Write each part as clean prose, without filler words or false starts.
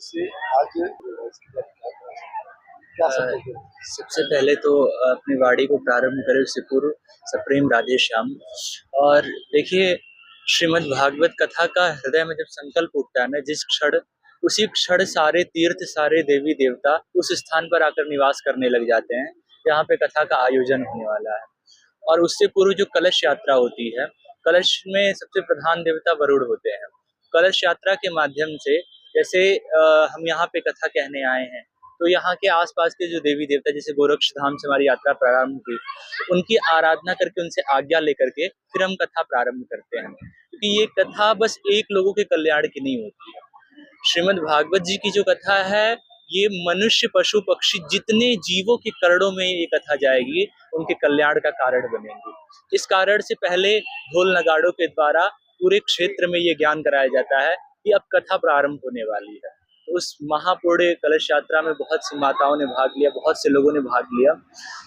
से आज इसके बारे में क्या अ, संदेश देना? सबसे पहले तो अपनी वाणी को प्रारंभ करें उससे पूर्व सप्रेम राधे श्याम। और देखिए, श्रीमद् भागवत कथा का हृदय में जब संकल्प उठता है ना, जिस क्षण उसी क्षण सारे तीर्थ, सारे देवी देवता उस स्थान पर आकर निवास करने लग जाते हैं जहाँ पे कथा का आयोजन होने वाला है। और उससे पूर्व जो कलश यात्रा होती है, कलश में सबसे प्रधान देवता वरुण होते हैं। कलश यात्रा के माध्यम से जैसे हम यहाँ पे कथा कहने आए हैं, तो यहाँ के आसपास के जो देवी देवता, जैसे गोरक्ष धाम से हमारी यात्रा प्रारंभ हुई, उनकी आराधना करके उनसे आज्ञा लेकर के फिर हम कथा प्रारंभ करते हैं, क्योंकि ये कथा बस एक लोगों के कल्याण की नहीं होती है। श्रीमद् भागवत जी की जो कथा है, ये मनुष्य, पशु, पक्षी, जितने जीवों के करोड़ों में ये कथा जाएगी, उनके कल्याण का कारण बनेंगे। इस कारण से पहले ढोल नगाड़ों के द्वारा पूरे क्षेत्र में ये ज्ञान कराया जाता है कि अब कथा प्रारंभ होने वाली है। तो उस महापुण्य कलश यात्रा में बहुत सी माताओं ने भाग लिया, बहुत से लोगों ने भाग लिया।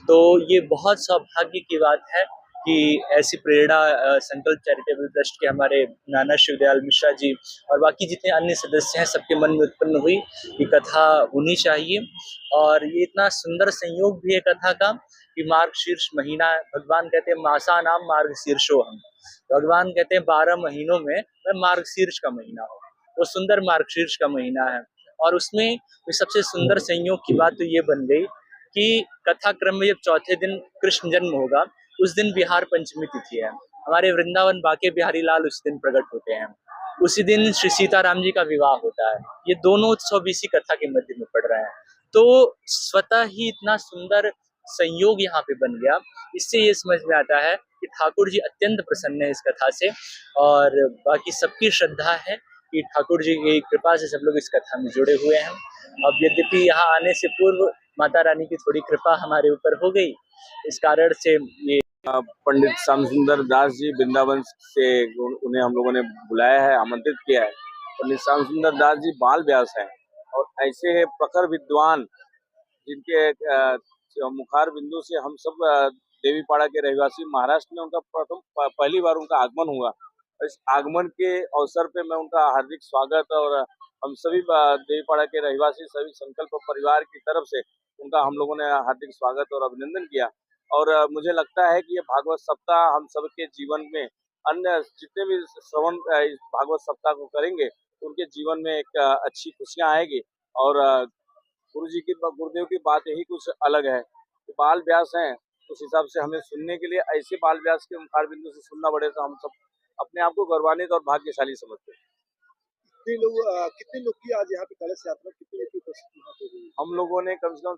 तो ये बहुत सौभाग्य की बात है कि ऐसी प्रेरणा संकल्प चैरिटेबल ट्रस्ट के हमारे नाना शिवदयाल मिश्रा जी और बाकी जितने अन्य सदस्य हैं, सबके मन में उत्पन्न हुई कि कथा होनी चाहिए। और ये इतना सुंदर संयोग भी है कथा का कि मार्गशीर्ष महीना है। भगवान कहते हैं मासा नाम मार्ग शीर्षो हम। भगवान कहते हैं 12 महीनों में मैं मार्गशीर्ष का महीना हूँ। वो सुंदर मार्गशीर्ष का महीना है। और उसमें सबसे सुंदर संयोग की बात तो ये बन गई कि कथा क्रम में जब चौथे दिन कृष्ण जन्म होगा, उस दिन बिहार पंचमी तिथि है। हमारे वृंदावन बाके बिहारी लाल उस दिन प्रकट होते हैं। उसी दिन श्री सीताराम जी का विवाह होता है। ये दोनों उत्सव भी इसी कथा के मध्य में पड़ रहे हैं। तो स्वतः ही इतना सुंदर संयोग यहाँ पे बन गया। इससे ये समझ में आता है कि ठाकुर जी अत्यंत प्रसन्न है इस कथा से। और बाकी सबकी श्रद्धा है कि ठाकुर जी की कृपा से सब लोग इस कथा में जुड़े हुए हैं। अब यद्यपि यहाँ आने से पूर्व माता रानी की थोड़ी कृपा हमारे ऊपर हो गई, इस कारण से ये पंडित श्याम सुंदर दास जी वृंदावन से उन्हें हम लोगों ने बुलाया है, आमंत्रित किया है। पंडित श्याम सुंदर दास जी बाल व्यास हैं और ऐसे प्रखर विद्वान जिनके मुखार बिंदु से हम सब देवीपाड़ा के रहवासी महाराष्ट्र में उनका पहली बार उनका आगमन हुआ। इस आगमन के अवसर पे मैं उनका हार्दिक स्वागत और हम सभी देवीपाड़ा के रहवासी सभी संकल्प परिवार की तरफ से उनका हम लोगों ने हार्दिक स्वागत और अभिनंदन किया। और मुझे लगता है कि ये भागवत सप्ताह हम सबके जीवन में अन्य जितने भी श्रवण इस भागवत सप्ताह को करेंगे उनके जीवन में एक अच्छी खुशियां आएगी। और गुरुदेव की बात यही कुछ अलग है कि बाल व्यास हैं, उस हिसाब से हमें सुनने के लिए ऐसे बाल व्यास के मुखार बिंदु से सुनना पड़े तो हम सब अपने आप को गौरवान्वित और भाग्यशाली समझते हैं। कितने लोग की आज यहाँ पे कलश यात्रा, कितने लोग की उपस्थिति यहाँ पे हुई? हम लोगों ने कम से कम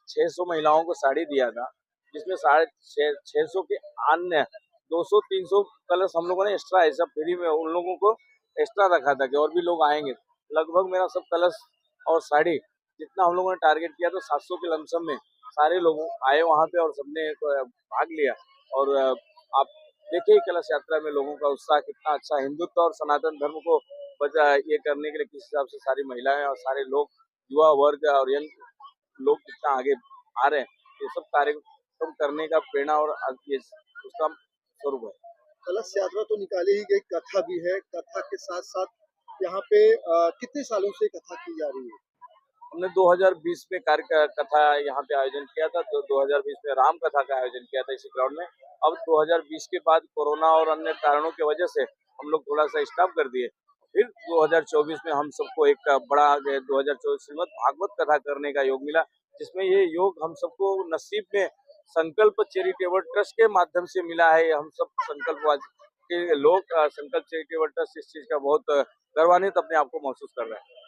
600 महिलाओं को साड़ी दिया था, जिसमें 650 के अन्य 200-300 कलश हम लोगों ने एक्स्ट्रा ऐसा फ्री में उन लोगों को एक्स्ट्रा रखा था कि और भी लोग आएंगे। लगभग मेरा सब कलश और साड़ी जितना हम लोगों ने टारगेट किया तो 700 के लमसम में सारे लोग आए वहाँ पे और सबने भाग लिया। और आप देखिए कलश यात्रा में लोगों का उत्साह कितना अच्छा, हिंदुत्व और सनातन धर्म को ये करने के लिए किस हिसाब से सारी महिलाएं और सारे लोग, युवा वर्ग और यंग लोग कितना आगे आ रहे हैं, ये सब कार्यक्रम करने का प्रेरणा और ये उसका स्वरूप है। कलश यात्रा तो निकाली ही गई, कथा भी है। कथा के साथ साथ यहाँ पे कितने सालों से कथा की जा रही है? हमने 2020 में कथा यहाँ पे आयोजन किया था, तो 2020 में राम कथा का आयोजन किया था इसी ग्राउंड में। अब 2020 के बाद कोरोना और अन्य कारणों की वजह से हम लोग थोड़ा सा स्टॉप कर दिए। फिर 2024 में हम सबको एक बड़ा 2024 श्रीमद् भागवत कथा करने का योग मिला, जिसमें ये योग हम सबको नसीब में संकल्प चैरिटेबल ट्रस्ट के माध्यम से मिला है। हम सब संकल्प के लोग संकल्प चैरिटेबल ट्रस्ट इस चीज का बहुत गर्वान्वित अपने आप को महसूस कर रहे हैं।